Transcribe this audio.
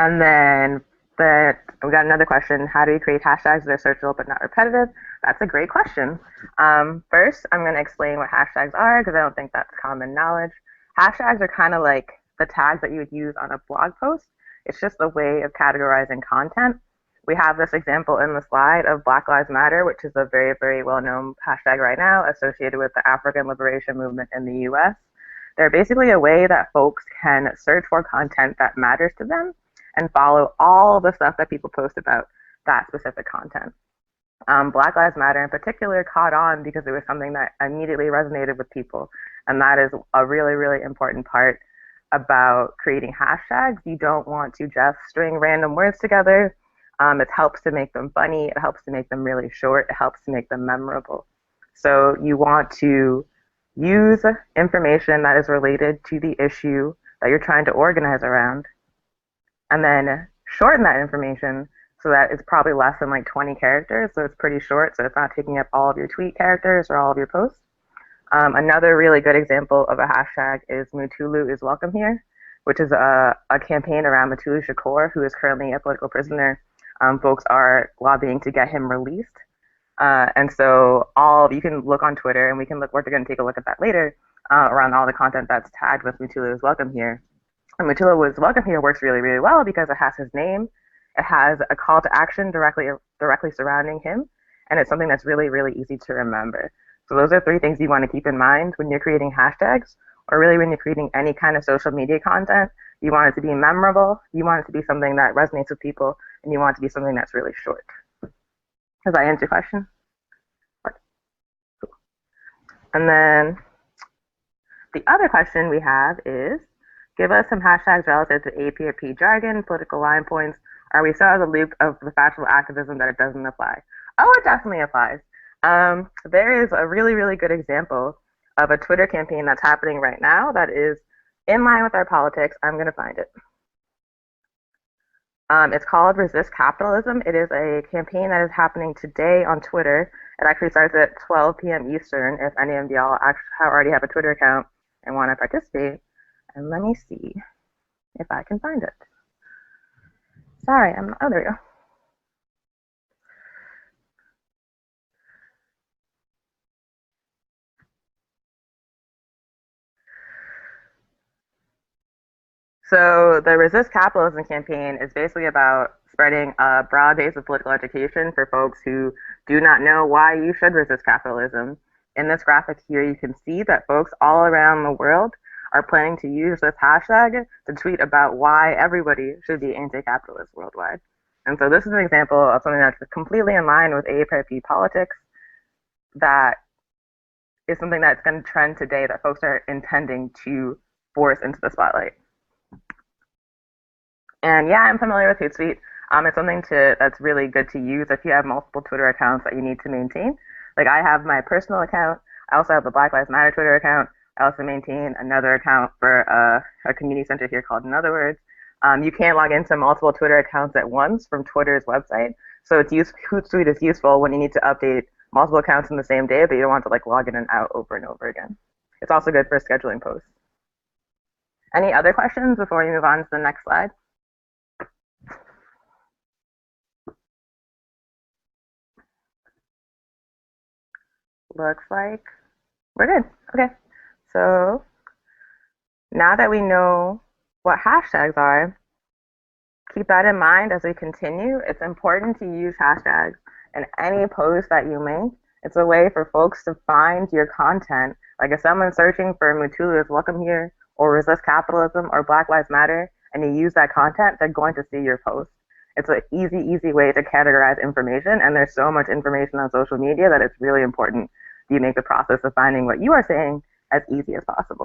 And then we got another question. How do you create hashtags that are searchable but not repetitive? That's a great question. First, I'm going to explain what hashtags are because I don't think that's common knowledge. Hashtags are kind of like the tags that you would use on a blog post. It's just a way of categorizing content. We have this example in the slide of Black Lives Matter, which is a very, very well-known hashtag right now associated with the African liberation movement in the US. They're basically a way that folks can search for content that matters to them and follow all the stuff that people post about that specific content. Black Lives Matter in particular caught on because it was something that immediately resonated with people. And that is a really, really important part about creating hashtags. You don't want to just string random words together. It helps to make them funny. It helps to make them really short. It helps to make them memorable. So you want to use information that is related to the issue that you're trying to organize around, and then shorten that information so that it's probably less than like 20 characters, so it's pretty short, so it's not taking up all of your tweet characters or all of your posts. Another really good example of a hashtag is Mutulu is welcome here, which is a campaign around Mutulu Shakur, who is currently a political prisoner. Folks are lobbying to get him released. And so you can look on Twitter, and we're going to take a look at that later, around all the content that's tagged with Mutulu is welcome here. And Mutulu is welcome here works really, really well because it has his name, it has a call to action directly surrounding him, and it's something that's really, really easy to remember. So those are 3 things you want to keep in mind when you're creating hashtags, or really when you're creating any kind of social media content. You want it to be memorable, you want it to be something that resonates with people, and you want it to be something that's really short. Does that answer your question? Cool. And then the other question we have is, give us some hashtags relative to AP or P jargon, political line points. Are we so out of the loop of the factual activism that it doesn't apply? Oh, it definitely applies. There is a really, really good example of a Twitter campaign that's happening right now that is in line with our politics. I'm going to find it. It's called Resist Capitalism. It is a campaign that is happening today on Twitter. It actually starts at 12 p.m. Eastern if any of y'all already have a Twitter account and want to participate. And let me see if I can find it. Sorry, oh, there we go. So the Resist Capitalism campaign is basically about spreading a broad base of political education for folks who do not know why you should resist capitalism. In this graphic here, you can see that folks all around the world are planning to use this hashtag to tweet about why everybody should be anti-capitalist worldwide. And so this is an example of something that's completely in line with AARP politics, that is something that's going to trend today that folks are intending to force into the spotlight. And yeah, I'm familiar with Hootsuite. It's something that's really good to use if you have multiple Twitter accounts that you need to maintain. Like I have my personal account. I also have the Black Lives Matter Twitter account. I also maintain another account for a community center here called In Other Words. You can't log into multiple Twitter accounts at once from Twitter's website. So Hootsuite is useful when you need to update multiple accounts in the same day, but you don't want to like log in and out over and over again. It's also good for scheduling posts. Any other questions before we move on to the next slide? Looks like we're good. Okay, so now that we know what hashtags are, keep that in mind as we continue. It's important to use hashtags in any post that you make. It's a way for folks to find your content. Like if someone's searching for Mutulu is welcome here, or Resist Capitalism, or Black Lives Matter, and you use that content, they're going to see your post. It's an easy way to categorize information, and there's so much information on social media that it's really important you make the process of finding what you are saying as easy as possible.